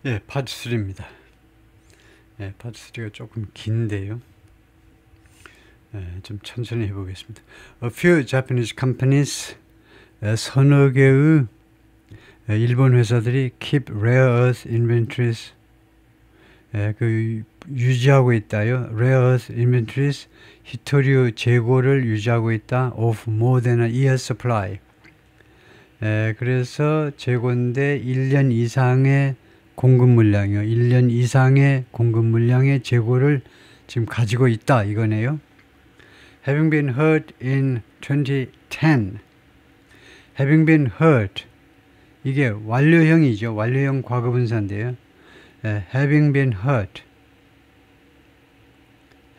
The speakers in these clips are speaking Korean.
예, 파트 3입니다. 예, 파트 3가 조금 긴데요. 좀 천천히 해보겠습니다. A few Japanese companies, 서너 개의 일본 회사들이 keep rare earth inventories, 유지하고 있다요. rare earth inventories, 히토류 재고를 유지하고 있다. of more than a year supply. 그래서 재고인데 1년 이상의 공급 물량이요. 1년 이상의 공급 물량의 재고를 지금 가지고 있다 이거네요. Having been heard in 2010. Having been heard. 이게 완료형이죠. 완료형 과거분사인데요. Having been heard.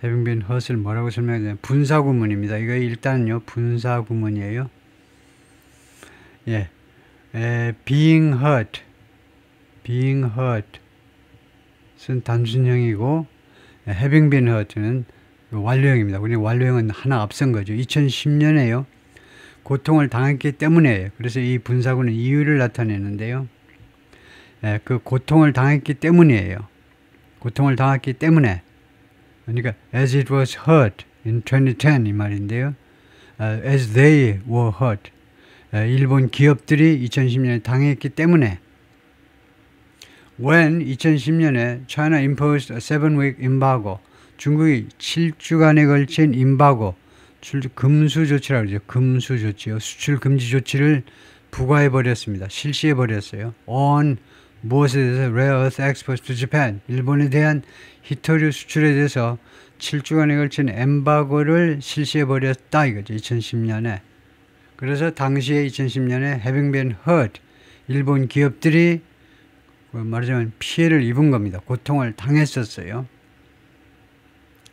Having been heard을 뭐라고 설명해야 분사구문입니다. 이거 일단요. 분사구문이에요. 예. being heard. being heard 은 단순형이고 having been heard는 완료형입니다. 우리 완료형은 하나 앞선 거죠. 2010년에요. 고통을 당했기 때문에 그래서 이 분사구는 이유를 나타내는데요. 그 고통을 당했기 때문이에요. 고통을 당했기 때문에 그러니까 as it was heard in 2010 이 말인데요. as they were heard 일본 기업들이 2010년에 당했기 때문에 When 2010년에 China imposed a 7-week embargo, 중국이 7주간에 걸친 임바고, 금수 조치라고 그러죠. 금수 조치요. 수출 금지 조치를 부과해 버렸습니다. 실시해 버렸어요. On 무엇에 대해서 rare earth exports to Japan, 일본에 대한 히토류 수출에 대해서 7주간에 걸친 엠바고를 실시해 버렸다 이거죠. 2010년에. 그래서 당시에 2010년에 having been heard, 일본 기업들이 말하자면 피해를 입은 겁니다. 고통을 당했었어요.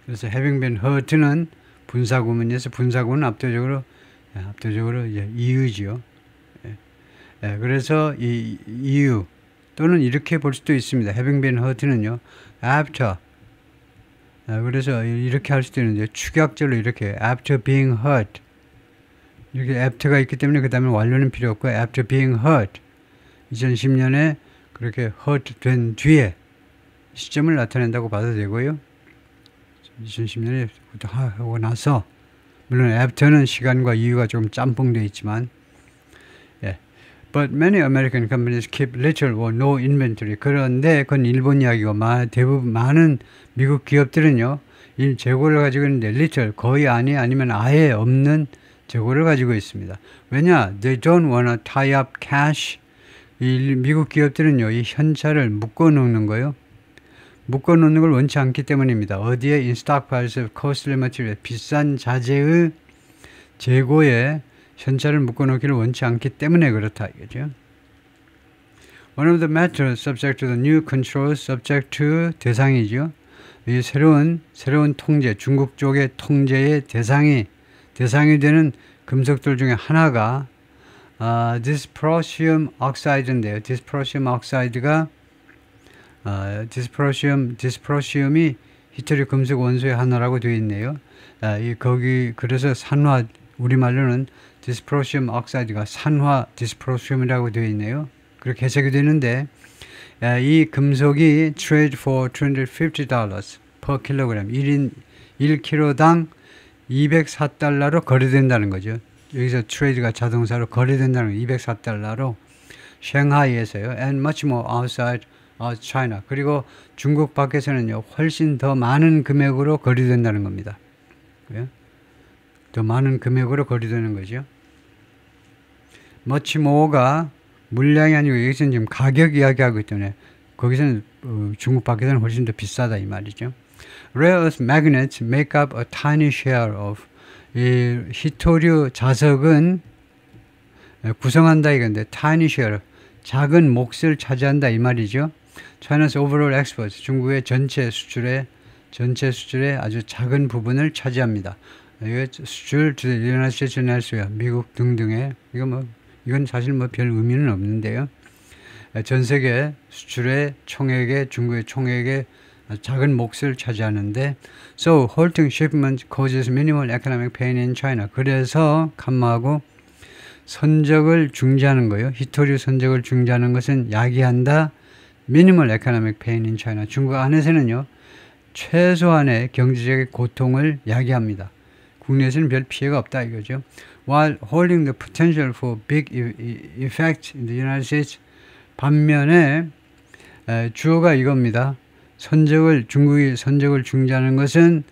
그래서 having been hurt는 분사구문에서 분사구문은 압도적으로 이유지요. 그래서 이 이유 또는 이렇게 볼 수도 있습니다. having been hurt는요. after 그래서 이렇게 할 수도 있는데 축약절로 이렇게 after being hurt 이렇게 after가 있기 때문에 그 다음에 완료는 필요 없고 after being hurt 2010년에 그렇게 hurt 된 뒤에 시점을 나타낸다고 봐도 되고요. 2010년에 하고 나서 물론 after는 시간과 이유가 좀 짬뽕되어 있지만 But many American companies keep little or no inventory. 그런데 그건 일본 이야기고 대부분 많은 미국 기업들은요. 이 재고를 가지고 있는데 little 거의 아니면 아예 없는 재고를 가지고 있습니다. 왜냐? They don't want to tie up cash. 이 미국 기업들은요, 이 현찰을 묶어놓는 거요. 묶어놓는 걸 원치 않기 때문입니다. 어디에? In stockpiles of costly material. 비싼 자재의 재고에 현찰을 묶어놓기를 원치 않기 때문에 그렇다 이거죠. One of the matters subject to the new controls subject to 대상이죠. 이 새로운 통제, 중국 쪽의 통제의 대상이 되는 금속들 중에 하나가 dysprosium oxide인데요. dysprosium oxide가 dysprosium이 히토류 금속 원소의 하나라고 되어 있네요. 그래서 산화 우리말로는 dysprosium oxide가 산화 dysprosium이라고 되어 있네요. 그렇게 해석이 되는데 이 금속이 trade for $250 per kilogram 1kg당 204달러로 거래된다는 거죠. 여기서 트레이드가 자동사로 거래된다는 거 204달러로 샹하이에서요. And much more outside China. 그리고 중국 밖에서는요. 훨씬 더 많은 금액으로 거래된다는 겁니다. 그래요? 더 많은 금액으로 거래되는 거죠. much more가 물량이 아니고 여기서는 지금 가격 이야기하고 있기 때문에 거기서는 중국 밖에서는 훨씬 더 비싸다 이 말이죠. Rare earth magnets make up a tiny share of 이 히토류 자석은 구성한다 이건데 tiny share 작은 몫을 차지한다 이 말이죠. China's overall exports 중국의 전체 수출의 아주 작은 부분을 차지합니다. 수출, 유나이티드 스테이츠, nel스웨어, 미국 등등의 이건 사실 별 의미는 없는데요. 전 세계 수출의 총액에 중국의 총액에 작은 몫을 차지하는데 So halting shipment causes minimal economic pain in China. 그래서 칸마하고 선적을 중지하는 거예요. 히토류 선적을 중지하는 것은 야기한다. minimal economic pain in China. 중국 안에서는요, 최소한의 경제적 고통을 야기합니다. 국내에서는 별 피해가 없다 이거죠. While holding the potential for big effect in the United States, 반면에 주어가 이겁니다. 중국이 선적을 중지하는 것은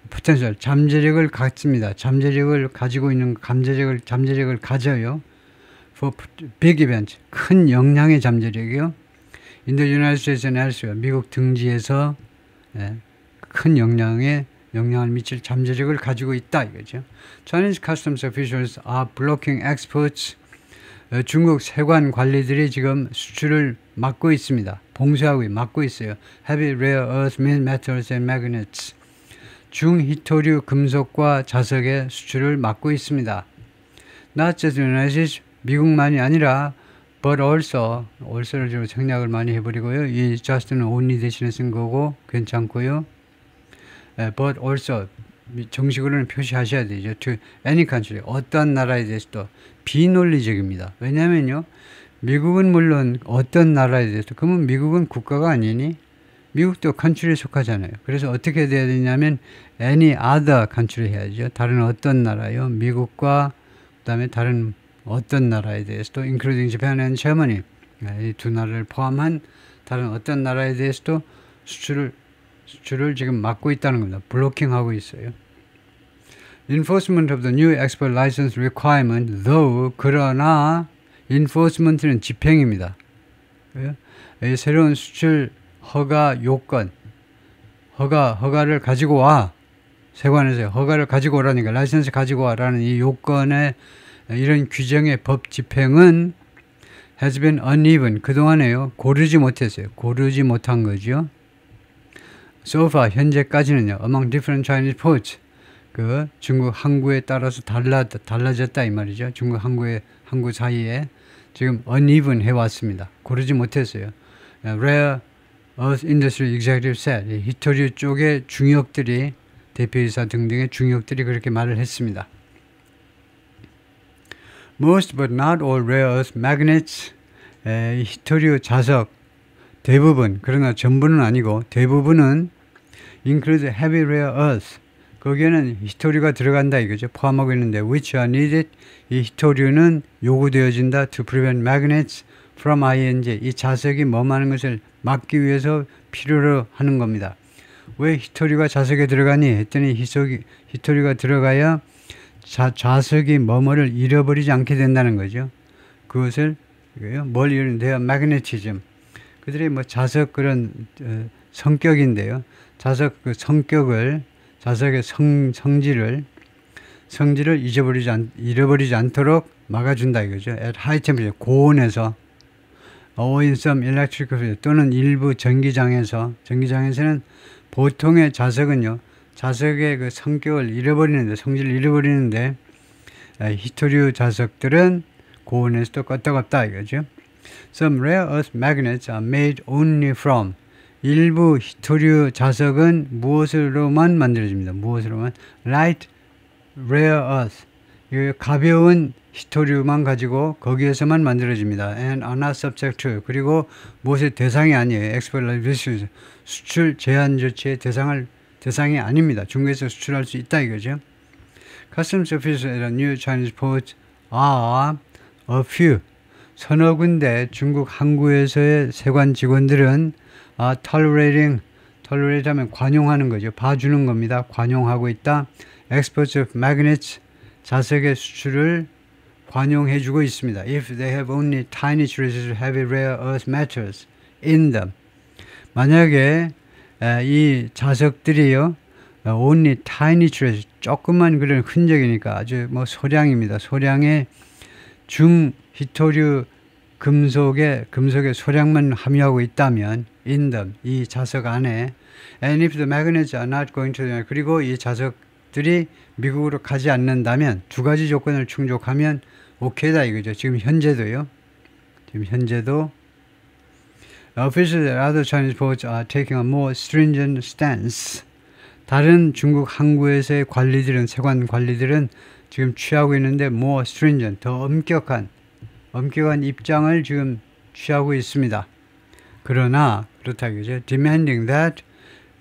potential, 잠재력을 갖습니다. 잠재력을 가지고 있는 잠재력을 가져요. For big event, 큰 영향의 잠재력이요. In the United States and elsewhere, 미국 등지에서 큰 영향을 미칠 잠재력을 가지고 있다 이거죠. Chinese customs officials are blocking exports. 중국 세관 관리들이 지금 수출을 막고 있습니다. 막고 있어요. Heavy rare earth metals and magnets. 중희토류 금속과 자석의 수출을 막고 있습니다. Not just the United States, 미국만이 아니라 but also를 주로 생략을 많이 해버리고요. 이 just는 only 대신에 쓴 거고 괜찮고요. But also 정식으로는 표시하셔야 되죠. To any country, 어떤 나라에 대해서도 비논리적입니다. 왜냐면요, 미국은 물론 어떤 나라에 대해서, 그러면 미국은 국가가 아니니? 미국도 country에 속하잖아요. 그래서 어떻게 돼야 되냐면 any other country 해야죠. 다른 어떤 나라요. 미국과 그 다음에 다른 어떤 나라에 대해서도 including Japan and Germany, 이 두 나라를 포함한 다른 어떤 나라에 대해서도 수출을 지금 막고 있다는 겁니다. 블로킹하고 있어요. Enforcement of the new export license requirement, though, 그러나 enforcement는 집행입니다. 이 새로운 수출 허가 요건, 허가를 가지고 와. 세관에서 허가를 가지고 오라니까, 라이선스 가지고 와라는 이 요건의 이런 규정의 법 집행은 has been uneven. 그동안에요, 고르지 못한 거죠. So far, 현재까지는요, among different Chinese ports, 그 중국 항구에 따라서 달라졌다 이 말이죠. 중국 항구 사이에 지금 uneven 해왔습니다. 고르지 못했어요. Rare Earth Industry Executive said, 히토류 쪽의 중역들이, 대표이사 등등의 중역들이 그렇게 말을 했습니다. Most but not all rare earth magnets, 히토류 자석 대부분, 그러나 전부는 아니고 대부분은 include heavy rare earth, 거기에는 히토류가 들어간다 이거죠. 포함하고 있는데 which are needed, 이 히토류는 요구되어진다 to prevent magnets from ing, 이 자석이 머무는 것을 막기 위해서 필요로 하는 겁니다. 왜 히토류가 자석에 들어가니 했더니 히토류가 들어가야 자석이 머무를 잃어버리지 않게 된다는 거죠. 그것을 뭘 잃는데요? magnetism. 그들의 자석 그런 성격인데요. 자석 그 성격을, 자석의 성질을 잃어버리지 않도록 막아준다 이거죠. At high temperature, 고온에서, or in some electrical field, 또는 일부 전기장에서는 보통의 자석은요, 자석의 그 성질을 잃어버리는데, 히토류 자석들은 고온에서도 껐다갔다 이거죠. Some rare earth magnets are made only from, 일부 히토류 자석은 무엇으로만 만들어집니다. light rare earth, 가벼운 히토류만 가지고 거기에서만 만들어집니다. And are not subject to, 그리고 무엇의 대상이 아니에요. export license, 수출 제한 조치의 대상이 아닙니다. 중국에서 수출할 수 있다 이거죠. Customs officials at a new Chinese port are a few, 서너 군데 중국 항구에서의 세관 직원들은 tolerating 하면 관용하는 거죠. 봐주는 겁니다. 관용하고 있다. Exports of magnets, 자석의 수출을 관용해주고 있습니다. If they have only tiny traces of heavy rare earth metals in them. 만약에 이 자석들이요, only tiny traces, 조그만 그런 흔적이니까 아주 소량입니다. 소량의 중히토류 금속의 소량만 함유하고 있다면 in them, 이 자석 안에, and if the magnets are not going to the, 그리고 이 자석들이 미국으로 가지 않는다면, 두 가지 조건을 충족하면 오케이다 이거죠. 지금 현재도 officials at other Chinese ports are taking a more stringent stance. 다른 중국 항구에서의 세관 관리들은 지금 취하고 있는데 more stringent, 더 엄격한 입장을 지금 취하고 있습니다. 그러나 그렇다 이거죠. demanding that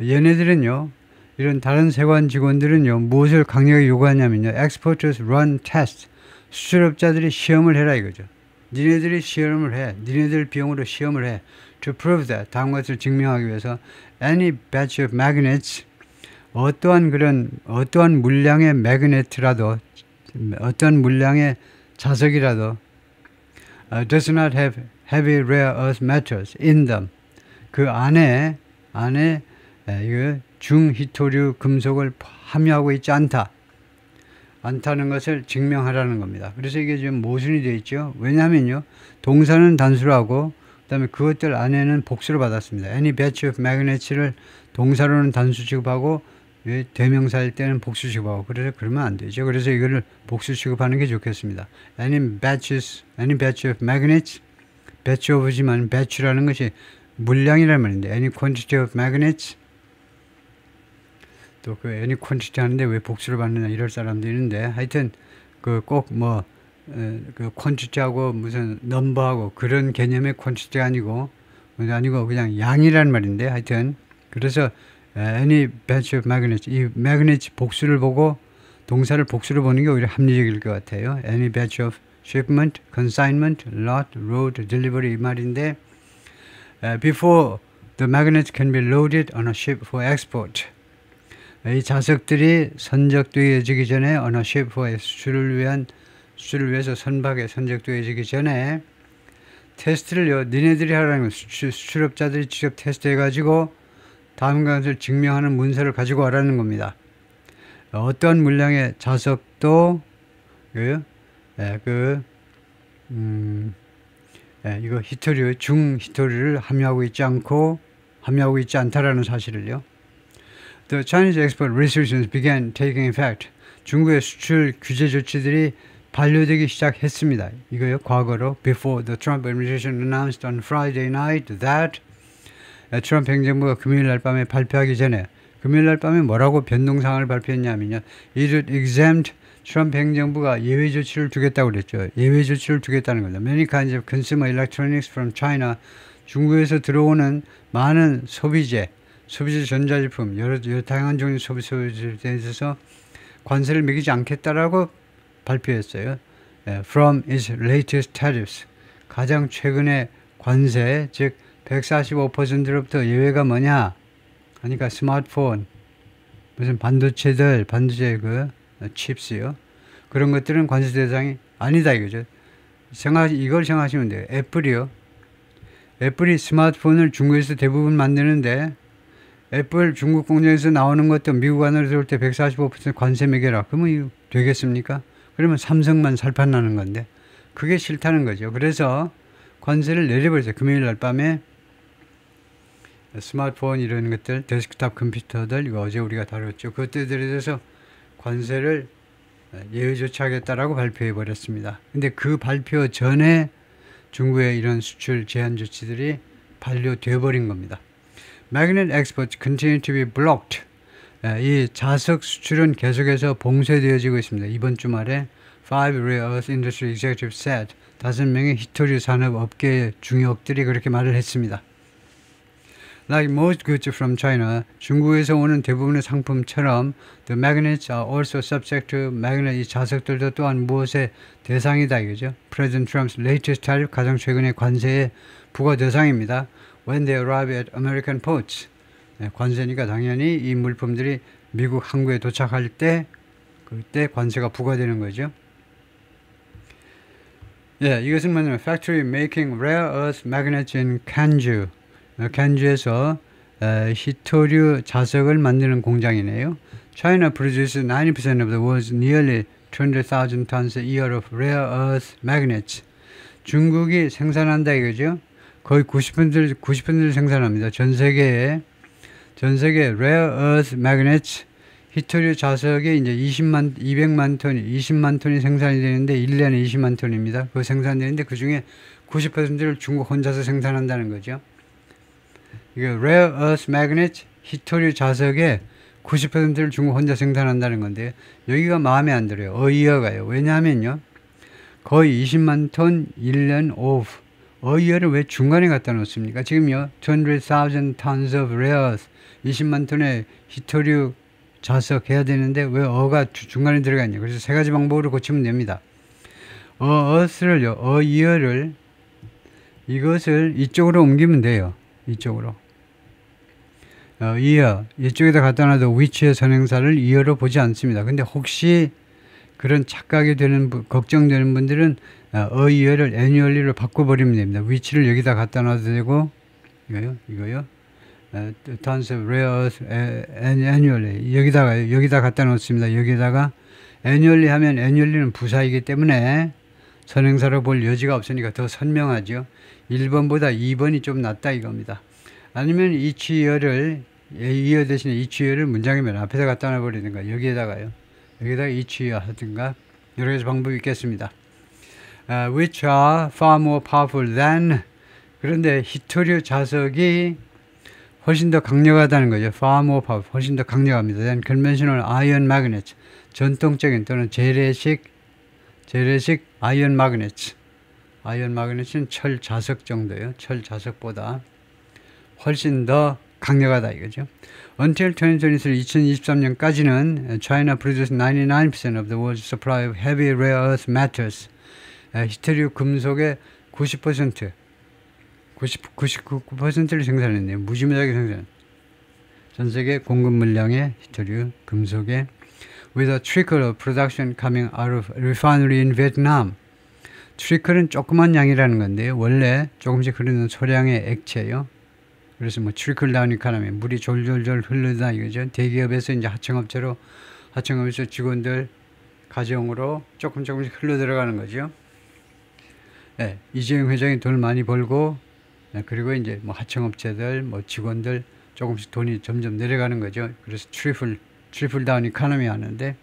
얘네들은요. 이런 다른 세관 직원들은요. 무엇을 강력하게 요구하냐면요. exporters run tests. 수출업자들이 시험을 해라 이거죠. 니네들이 시험을 해. 니네들 비용으로 시험을 해. to prove that 다음 것을 증명하기 위해서 any batch of magnets 어떠한 물량의 매그네트라도 어떠한 물량의 자석이라도 does not have heavy rare earth metals in them. 그 안에 이거 중히토류 금속을 함유하고 있지 않다는 것을 증명하라는 겁니다. 그래서 이게 지금 모순이 되어 있죠. 왜냐하면요. 동사는 단수로 하고 그다음에 그것들 안에는 복수로 받았습니다. Any batch of magnets를 동사로는 단수 취급하고 대명사일 때는 복수 취급하고 그래서 그러면 안 되죠. 그래서 이거를 복수 취급하는 게 좋겠습니다. Any batch of magnets batch of지만 batch라는 것이 물량이라는 말인데 any quantity of magnets 또 그 any quantity 하는데 왜 복수를 받느냐 이럴 사람도 있는데 하여튼 그 꼭 뭐 그 quantity하고 무슨 number하고 그런 개념의 quantity가 아니고 그냥 양이라는 말인데 하여튼 그래서 any batch of magnets 이 magnets 복수를 보고 동사를 복수로 보는 게 오히려 합리적일 것 같아요. any batch of shipment, consignment, lot, road, delivery 이 말인데 before the magnets can be loaded on a ship for export 이 자석들이 선적되어지기 전에 on a ship for 수출을 위해서 선박에 선적되어지기 전에 테스트를요 니네들이 하라는 거 수출업자들이 직접 테스트해 가지고 다음과 것을 증명하는 문서를 가지고 와라는 겁니다. 어떤 물량의 자석도 이거 히토류 중히토류를 함유하고 있지 않다라는 사실을요. The Chinese export restrictions began taking effect. 중국의 수출 규제 조치들이 반려되기 시작했습니다. 이거요 과거로 before the Trump administration announced on Friday night that 트럼프 행정부가 금요일 날 밤에 발표하기 전에 금요일 날 밤에 뭐라고 변동사항을 발표했냐면요. It would exempt 트럼프 행정부가 예외 조치를 두겠다고 그랬죠. 예외 조치를 두겠다는 거죠. Many kinds of consumer electronics from China 중국에서 들어오는 많은 소비재 전자제품 여러 다양한 종류의 소비재에 대해서 관세를 매기지 않겠다라고 발표했어요. From its latest tariffs 가장 최근의 관세 즉 145%로부터 예외가 뭐냐 하니까 스마트폰 무슨 반도체 그 칩스요 그런 것들은 관세 대상이 아니다 이거죠. 이걸 생각하시면 돼요. 애플이 스마트폰을 중국에서 대부분 만드는데 애플 중국 공장에서 나오는 것도 미국 안으로 들어올 때 145% 관세 매겨라. 그러면 이거 되겠습니까? 그러면 삼성만 살판나는 건데 그게 싫다는 거죠. 그래서 관세를 내려버렸어요. 금요일 날 밤에 스마트폰 이런 것들 데스크탑 컴퓨터들 이거 어제 우리가 다뤘죠. 그것들에 대해서 관세를 예외 조치하겠다라고 발표해 버렸습니다. 근데 그 발표 전에 중국의 이런 수출 제한 조치들이 반려돼 버린 겁니다. Magnet exports continue to be blocked. 이 자석 수출은 계속해서 봉쇄되어지고 있습니다. 이번 주말에 5 Rare Earth Industry Executives said 5명의 히토류 산업 업계 중역들이 그렇게 말을 했습니다. Like most goods from China, 중국에서 오는 대부분의 상품처럼 the magnets are also subject to magnet 이 자석들도 또한 무엇의 대상이다 이거죠. President Trump's latest tariff 가장 최근의 관세의 부과 대상입니다. When they arrive at American ports, 관세니까 당연히 이 물품들이 미국 항구에 도착할 때 그때 관세가 부과되는 거죠. 이것은 뭐냐면 factory making rare earth magnets in Kanju. 칸주에서 히토류 자석을 만드는 공장이네요. China produces 90% of the world's nearly 200,000 tons a year of rare earth magnets. 중국이 생산한다 이거죠. 거의 90%를 생산합니다. 전 세계 rare earth magnets 히토류 자석이 이제 200만 톤이 생산이 되는데 1년에 20만 톤입니다. 그거 생산되는데 그 중에 90%를 중국 혼자서 생산한다는 거죠. 이게 rare earth magnet 히토류 자석의 90%를 중국 혼자 생산한다는 건데 여기가 마음에 안 들어요. 어이어가요. 왜냐하면요. 거의 20만 톤 1년 어이어를 왜 중간에 갖다 놓습니까? 지금요, 200,000 tons of rare earth, 20만 톤의 히토류 자석 해야 되는데 왜 어가 중간에 들어가 있냐. 그래서 세 가지 방법으로 고치면 됩니다. earth를요, 어이어를 이것을 이쪽으로 옮기면 돼요. 이쪽으로. 이어 이쪽에다 갖다 놔도 which의 선행사를 이어로 보지 않습니다. 근데 혹시 그런 착각이 되는 걱정되는 분들은 이어를 annually로 바꿔버리면 됩니다. which를 여기다 갖다 놔도 되고 이거요. tons of rare earth annually 여기다 갖다 놓습니다. 여기다가 annually 하면 annually는 부사이기 때문에 선행사로 볼 여지가 없으니까 더 선명하죠. 1번보다 2번이 좀 낫다 이겁니다. 아니면 each year를 이어 대신에 each year를 문장에 맨 앞에다 갖다 놔버리든가 여기에다가요. 여기다가 each year 하든가 여러 가지 방법이 있겠습니다. which are far more powerful than 그런데 히토류 자석이 훨씬 더 강력하다는 거죠. far more powerful 훨씬 더 강력합니다. than conventional iron magnets 전통적인 또는 재래식 아이언 마그넷. 아이언 마그넷은 철 자석 정도예요. 철 자석보다 훨씬 더 강력하다 이거죠. Until 2023, 2023년까지는 China produced 99% of the world's supply of heavy rare earth metals. 히토류 금속의 99%를 생산했네요. 무지무지하게 생산. 전 세계 공급 물량의 히토류 금속의 with a trickle of production coming out of refinery in Vietnam. 트리클은 조그만 양이라는 건데요. 원래 조금씩 흐르는 소량의 액체요. 그래서 뭐 트리클 다운 이코노미 물이 졸졸졸 흐르다 이거죠. 대기업에서 이제 하청업체로 하청업에서 직원들 가정으로 조금씩 흘러 들어가는 거죠. 네, 이재용 회장이 돈을 많이 벌고 네, 그리고 이제 뭐 하청업체들 뭐 직원들 조금씩 돈이 점점 내려가는 거죠. 그래서 트리플 다운 이코노미 하는데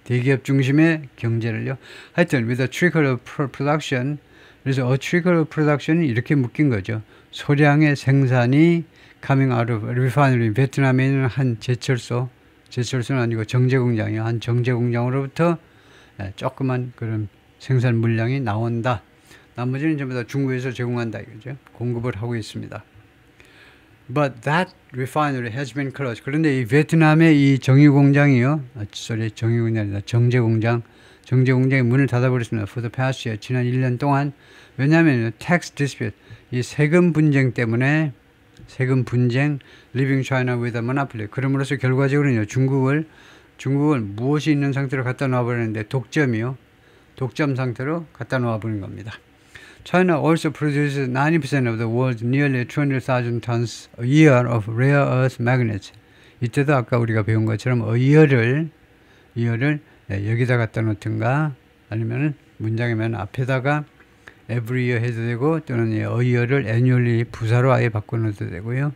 대기업 중심의 경제를요. 하여튼 with a trickle of production 그래서 a trickle of production이 이렇게 묶인 거죠. 소량의 생산이 coming out of refinery 베트남에 있는 한 제철소는 아니고 정제공장이요. 한 정제공장으로부터 조그만 그런 생산 물량이 나온다. 나머지는 전부 다 중국에서 제공한다 이거죠. 공급을 하고 있습니다. But that refinery has been closed. 그런데 이 베트남의 이 정유공장이요. 정유공장이 아니라 정제공장이 문을 닫아버렸습니다. For the past year. 지난 1년 동안. 왜냐하면 tax dispute. 이 세금 분쟁 때문에 leaving China with a monopoly. 그럼으로써 결과적으로는 중국을 무엇이 있는 상태로 갖다 놔버리는데 독점 상태로 갖다 놔버린 겁니다. China also produces 90% of the world's nearly 200,000 tons a year of rare earth magnets. 이때도 아까 우리가 배운 것처럼 이어를 여기다 갖다 놓든가 아니면은 문장의 맨 앞에다가 every year 해도 되고 또는 이어를 annually 부사로 아예 바꿔 놓어도 되고요.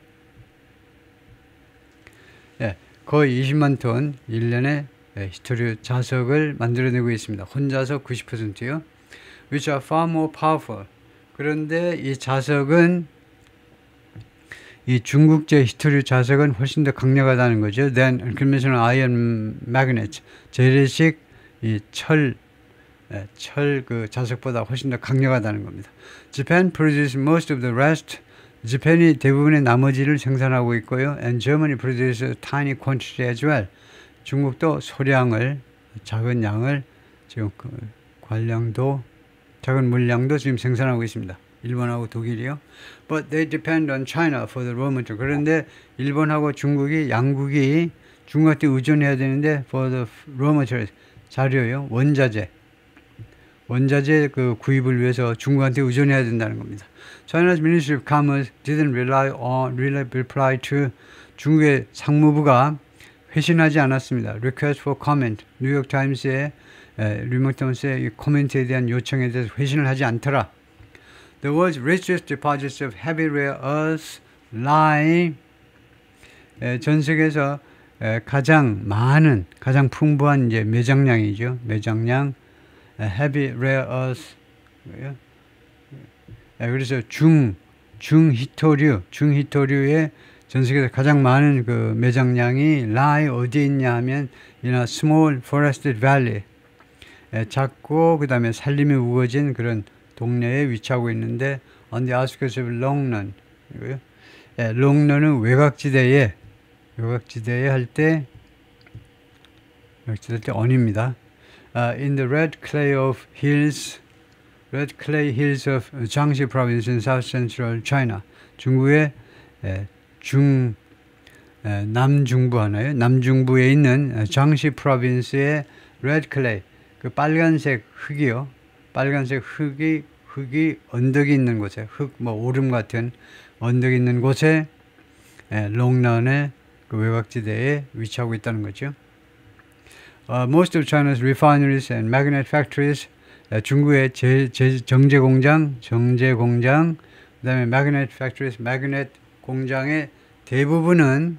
거의 20만 톤 1년에 히토류 자석을 만들어내고 있습니다. 혼자서 90%요. which are far more powerful. 그런데 이 자석은 이 중국제 히토류 자석은 훨씬 더 강력하다는 거죠. than conventional iron magnets. 재래식 이 철 그 자석보다 훨씬 더 강력하다는 겁니다. Japan produces most of the rest. 재팬이 대부분의 나머지를 생산하고 있고요. And Germany produces tiny quantity as well. 중국도 소량을 작은 양을 지금 작은 물량도 지금 생산하고 있습니다. 일본하고 독일이요. But they depend on China for the raw material. 그런데 일본하고 양국이 중국한테 의존해야 되는데 for the raw material 자료요. 원자재 그 구입을 위해서 중국한테 의존해야 된다는 겁니다. China's Ministry of Commerce didn't reply to 중국의 상무부가 회신하지 않았습니다. Request for comment. 뉴욕타임스의 코멘트에 대한 요청에 대해서 회신을 하지 않더라. The world's richest deposits of heavy rare earths lie 전 세계에서 가장 풍부한 이제 매장량이죠. 매장량 heavy rare earth 그래서 중히토류의 전 세계에서 가장 많은 그 매장량이 lie 어디에 있냐 하면 in a small forested valley 작고 그 다음에 산림이 우거진 그런 동네에 위치하고 있는데 on the outskirts of Longnan. 이거요. 예, 롱런은 외곽지대에 할 때 on입니다. In the red clay hills of Jiangxi province in south central China. 중국의 남중부 하나요? 남중부에 있는 장시 프로빈스의 red clay, 그 빨간색 흙이요. 빨간색 흙이 언덕이 있는 곳에, 오름 같은 언덕이 있는 곳에 롱난의 그 외곽지대에 위치하고 있다는 거죠. Most of China's refineries and magnet factories, 중국의 정제 공장, 그다음에 magnet factories, magnet 공장의 대부분은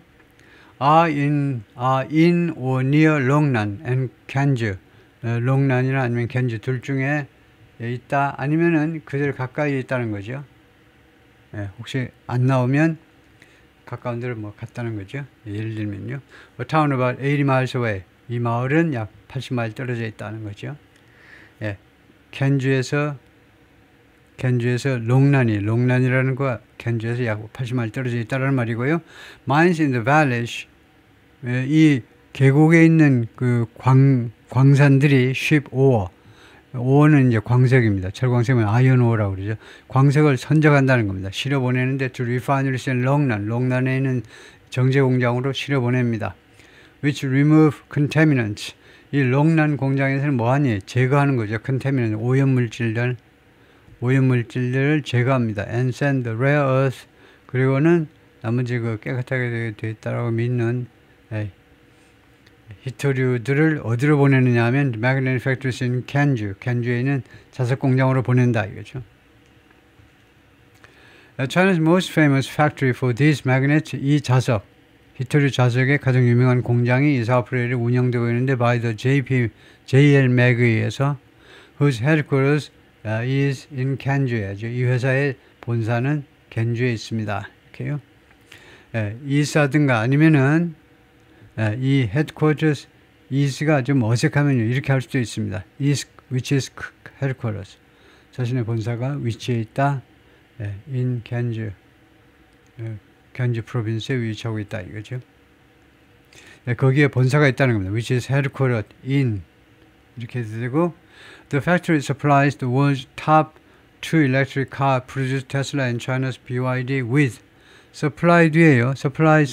are in or near Longnan and Ganju. 롱난이나 아니면 겐주 둘 중에 있다, 아니면은 그들 가까이에 있다는 거죠. 혹시 안 나오면 가까운 데를 갔다는 거죠. 예를 들면요, A town about 80 miles away. 이 마을은 약 80마일 떨어져 있다는 거죠. 겐주에서 롱난이라는 거, 겐주에서 약 80마일 떨어져 있다는 말이고요. Mines in the village, 이 계곡에 있는 그 광산들이 ship ore. 오어는 이제 광석입니다. 철광석은 아이언 오어라고 그러죠. 광석을 선적한다는 겁니다. 실어 보내는데 to refineries in 롱난에 있는 정제 공장으로 실어 보냅니다. Which remove contaminants. 이 롱난 공장에서는 뭐하니? 제거하는 거죠. contaminant, 오염물질들을 제거합니다. And send the rare earth. 그리고는 나머지 그 깨끗하게 되어 있다라고 믿는 히토류들을 어디로 보내느냐 하면 magnet factories in 겐주에 있는 자석 공장으로 보낸다 이거죠. China's most famous factory for these magnets, 이 자석, 히토류 자석의 가장 유명한 공장이 이사프레일에 운영되고 있는데 by the JL Mag에 의해서 whose headquarters is in 겐주예요. 이 회사의 본사는 겐주에 있습니다. 이렇게요. 이사든가 아니면은 이 headquarters, is가 좀 어색하면요, 이렇게 할 수도 있습니다. is, which is headquarters. 자신의 본사가 위치해 있다. in Ganju. Ganju province에 위치하고 있다 이거죠. 거기에 본사가 있다는 겁니다. which is headquartered in. 이렇게 해도 되고, the factory supplies the world's top 2 electric car produced Tesla and China's BYD with. supply 뒤에요. supply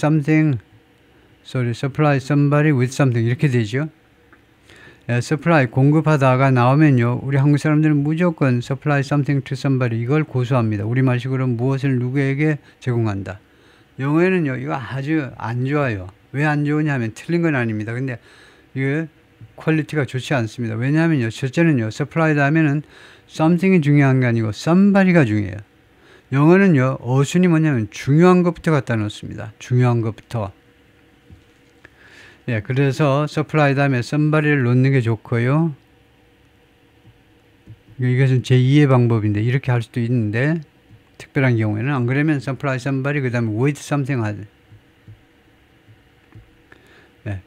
somebody with something 이렇게 되죠. supply 공급하다가 나오면요, 우리 한국 사람들은 무조건 supply something to somebody 이걸 고수합니다. 우리말식으로 무엇을 누구에게 제공한다. 영어에는요, 이거 아주 안 좋아요. 왜 안 좋으냐 하면 틀린 건 아닙니다. 근데 이게 퀄리티가 좋지 않습니다. 왜냐하면요, 첫째는요, supply다 하면은 something이 중요한 게 아니고 somebody가 중요해요. 영어는요, 어순이 뭐냐면 중요한 것부터 갖다 놓습니다. 중요한 것부터. 그래서 supply 다음에 somebody를 놓는 게 좋고요. 이것은 제2의 방법인데 이렇게 할 수도 있는데, 특별한 경우에는 안 그러면 supply somebody 그 다음에 with something 하죠.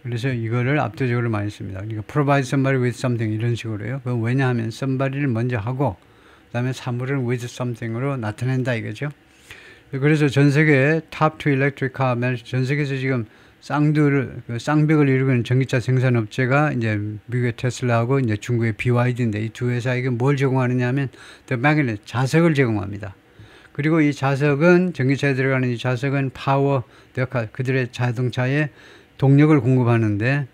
그래서 이거를 압도적으로 많이 씁니다. 그러니까 provide somebody with something 이런 식으로요. 그건 왜냐하면 somebody를 먼저 하고 그 다음에 사물을 with something으로 나타낸다 이거죠. 그래서 전 세계 top 2 electric car, 전 세계에서 지금 쌍벽을 이루고 있는 전기차 생산업체가 이제 미국의 테슬라하고 이제 중국의 BYD인데, 이 두 회사에게 뭘 제공하느냐 하면 the magnet, 자석을 제공합니다. 그리고 이 자석은, 전기차에 들어가는 이 자석은 파워 역할, 그들의 자동차에 동력을 공급하는데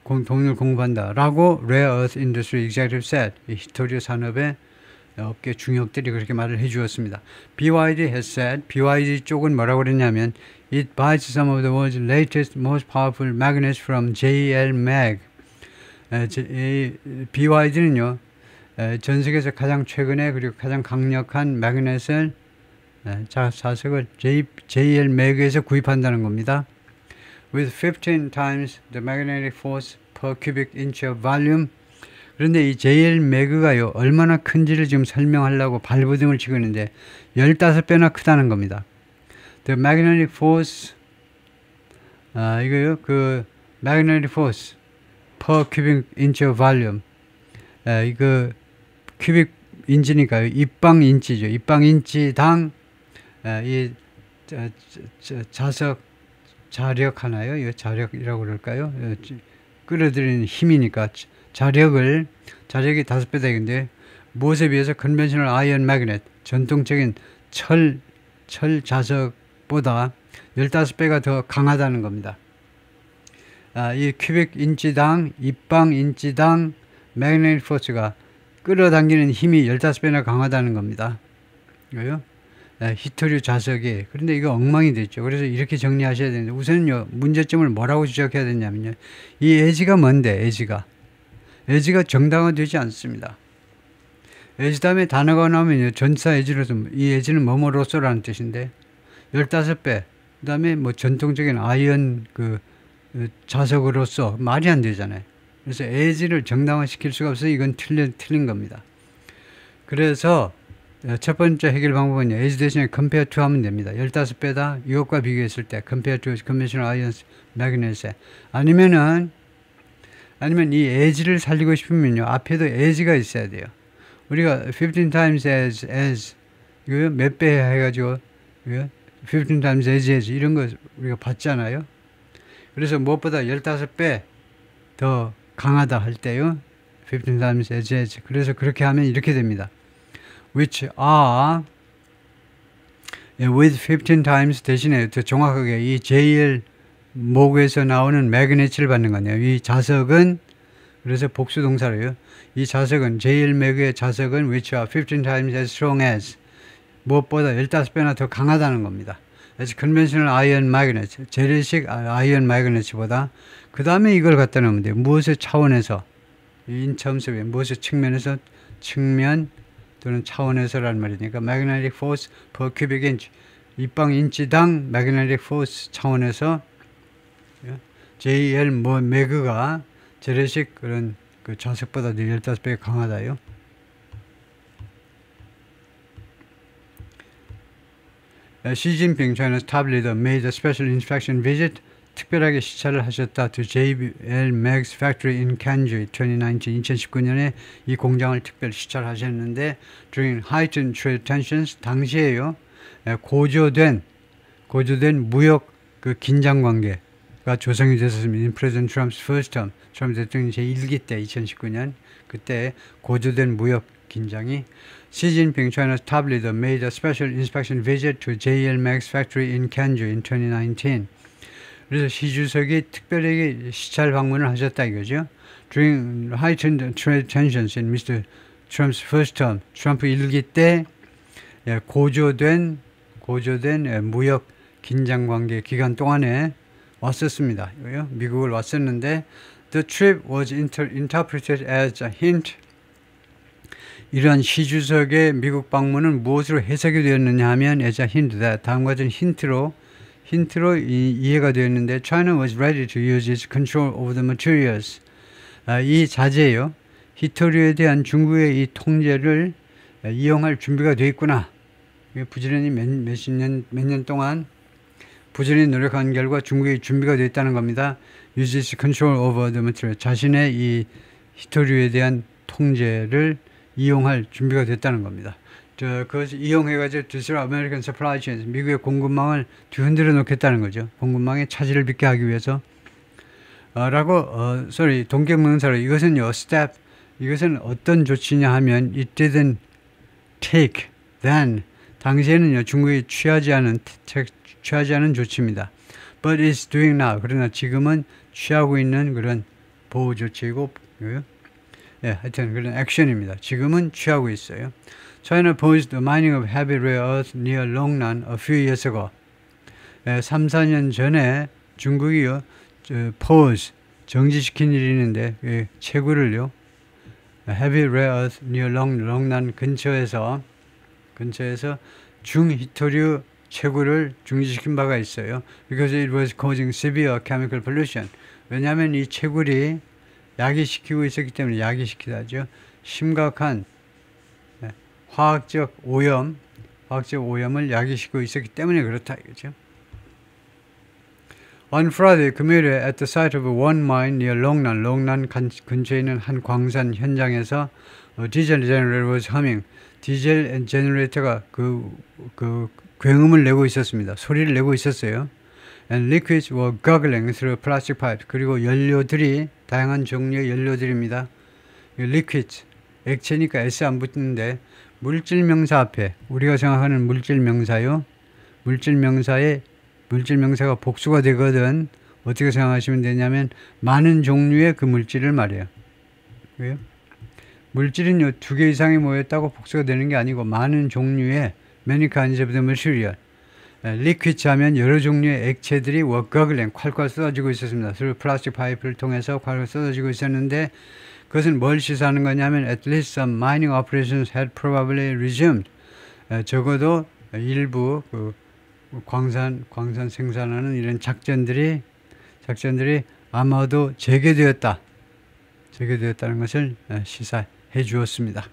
동력을 공급한다라고 Rare Earth Industry Executive said. 이 히토류 산업의 업계 중역들이 그렇게 말을 해주었습니다. BYD has said, BYD 쪽은 뭐라고 그랬냐면 it buys some of the world's latest, most powerful magnets from JL Mag. BYD는요, 전 세계에서 가장 최근에 그리고 가장 강력한 마그넷을, 자석을 JL Mag에서 구입한다는 겁니다. With 15 times the magnetic force per cubic inch of volume. 그런데 이 JL 매그가요, 얼마나 큰지를 지금 설명하려고 발버둥을 치고 있는데 15배나 크다는 겁니다. The magnetic force, 이거요, 그 magnetic force per cubic inch of volume. 이거 인지니까요. 입방인지죠. 입방인지당 이 자석 자력 하나요? 이 자력이라고 그럴까요? 끌어들이는 힘이니까 자력이 5배 되겠는데 무엇에 비해서 컨벤셔널 아이언 매그넷 전통적인 철 자석보다 15배가 더 강하다는 겁니다. 이 큐빅 인치당 입방 인치당 매그네틱 포스가 끌어당기는 힘이 15배나 강하다는 겁니다. 이거요? 히토류 자석이. 그런데 이거 엉망이 됐죠. 그래서 이렇게 정리하셔야 되는데 우선은요, 문제점을 뭐라고 지적해야 되냐면요, 이 에지가 뭔데, 에지가 정당화되지 않습니다. 에지 다음에 단어가 나오면요, 전사 에지로서, 이 에지는 뭐뭐로서라는 뜻인데 15배, 그 다음에 뭐 전통적인 아이언 자석으로서 말이 안 되잖아요. 그래서 에지를 정당화시킬 수가 없어요. 이건 틀린 겁니다. 그래서 첫 번째 해결 방법은요, 에지 대신에 compare to 하면 됩니다. 15배다. 이것과 비교했을 때 compare to conventional iron magnet. 아니면 이 에지를 살리고 싶으면요, 앞에도 에지가 있어야 돼요. 우리가 15 times as 이거 몇 배 해가지고 15 times as 이런 거 우리가 봤잖아요. 그래서 무엇보다 15배 더 강하다 할 때요, 15 times as. 그래서 그렇게 하면 이렇게 됩니다. which are with 15 times 대신에 더 정확하게 이 JL 목에서 나오는 매그넷을 받는 거네요. 이 자석은, 그래서 복수 동사로요. 이 자석은 JL 매그의 자석은 which are 15 times as strong as 무엇보다 15배나 더 강하다는 겁니다. as conventional iron magnet, 재래식 아이언 매그넷보다. 그 다음에 이걸 갖다 놓으면 돼요. 무엇의 차원에서, in terms of 무엇의 측면에서, 측면 또는 차원에서라는 말이니까 magnetic force per cubic inch, 입방 인치당 magnetic force 차원에서 JL 매그가 재래식 그런 그 자석보다 15배 강하다요. 시진핑 China's top leader made a special inspection visit. 특별하게 시찰을 하셨다. to JL Mag's factory in Kanju 2019년에 이 공장을 특별 시찰하셨는데 during heightened trade tensions, 당시에요, 고조된 무역 그 긴장 관계가 조성이 됐었습니다. in President Trump's first term, 트럼프 대통령 제1기 때 2019년 그때 고조된 무역 긴장이. Xi Jinping, China's top leader, made a special inspection visit to JL Mag's factory in Kanju in 2019. 그래서 시 주석이 특별하게 시찰 방문을 하셨다 이거죠. During heightened trade tensions in Mr. Trump's first term, 트럼프 1기 때 고조된 무역 긴장 관계 기간 동안에 왔었습니다. 이거요. 미국을 왔었는데 the trip was interpreted as a hint. 이러한 시 주석의 미국 방문은 무엇으로 해석이 되었느냐 하면 as a hint that, 다음과 같은 힌트로 이해가 되었는데 China was ready to use its control over the materials. 이 자재요, 히토류에 대한 중국의 이 통제를 이용할 준비가 되어 있구나. 부지런히 몇 년 동안 부지런히 노력한 결과 중국의 준비가 되어 있다는 겁니다. use its control over the material. 자신의 이 히토류에 대한 통제를 이용할 준비가 됐다는 겁니다. 그것을 이용해가지고 디스럽 아메리칸 서플라이 체인, 미국의 공급망을 뒤흔들어 놓겠다는 거죠. 공급망에 차질을 빚게 하기 위해서. 동격명사로 이것은요, step, 이것은 어떤 조치냐 하면 it didn't take then, 당시에는요, 중국이 취하지 않은 조치입니다. but it's doing now, 그러나 지금은 취하고 있는 그런 보호 조치이고, 하여튼 그런 액션입니다. 지금은 취하고 있어요. China opposed the mining of heavy rare earth near Longnan a few years ago. 3, 4년 전에 중국이요, 정지시킨 일이 있는데, 채굴을요, heavy rare earth near Longnan 근처에서 중히토류 채굴을 중지시킨 바가 있어요. Because it was causing severe chemical pollution. 왜냐하면 이 채굴이 야기시키고 있었기 때문에, 야기시키다죠. 심각한 화학적 오염을 야기시키고 있었기 때문에 그렇다 이거죠. On Friday, 금요일에 at the site of one mine near Longnan 근처에 있는 한 광산 현장에서 diesel generator was humming. 디젤 제너레이터가 굉음을 내고 있었습니다. 소리를 내고 있었어요. And liquids were gurgling through plastic pipes. 그리고 연료들이 다양한 종류의 연료들입니다. liquids 액체니까 S 안 붙는데 물질 명사 앞에 우리가 생각하는 물질 명사요. 물질 명사가 복수가 되거든. 어떻게 생각하시면 되냐면 많은 종류의 그 물질을 말해요. 왜요? 물질은 두 개 이상이 모였다고 복수가 되는 게 아니고 많은 종류의 many kinds of the material. 리퀴드 하면 여러 종류의 액체들이 were gurgling 콸콸 쏟아지고 있었습니다. 그리고 플라스틱 파이프를 통해서 콸콸 쏟아지고 있었는데 그것은 뭘 시사하는 거냐면 at least some mining operations had probably resumed. 적어도 일부 광산 생산하는 이런 작전들이 아마도 재개되었다는 것을 시사해 주었습니다.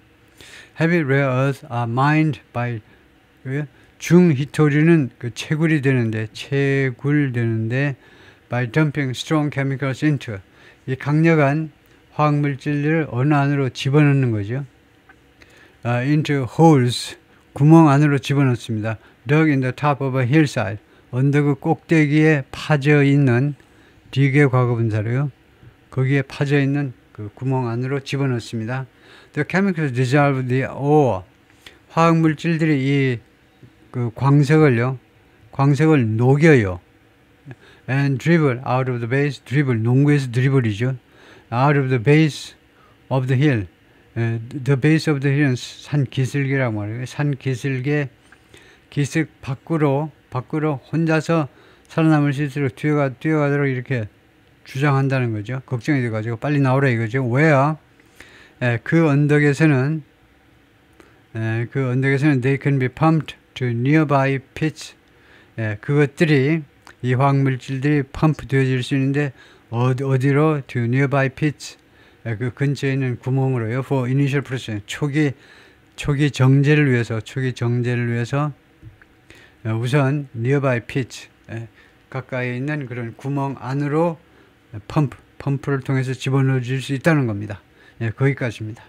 Heavy rare earths are mined by 중히토류는 채굴이 되는데 by dumping strong chemicals into 이 강력한 화학물질을 어느 안으로 집어넣는 거죠. into holes 구멍 안으로 집어넣습니다. dug in the top of a hillside 언덕의 꼭대기에 파져 있는 디귿 과거분사로요. 거기에 파져 있는 그 구멍 안으로 집어넣습니다. The chemicals dissolve the ore 화학물질들이 이 광석을 녹여요. And dribble out of the base 농구에서 드리블이죠. out of the base of the hill the base of the hill은 산 기슭이라고 말해요. 산 기슭의 기슭 밖으로 혼자서 살아남을 수 있도록 뛰어가도록 이렇게 주장한다는 거죠. 걱정이 돼가지고 빨리 나오라 이거죠. where 그 언덕에서는 they can be pumped to nearby pits. 그것들이 이 화학물질들이 펌프 되어질 수 있는데 어디로 to nearby pits 그 근처에 있는 구멍으로요. for initial process 초기 정제를 위해서 우선 nearby pits 가까이에 있는 그런 구멍 안으로 펌프를 통해서 집어넣어질 수 있다는 겁니다. 거기까지입니다.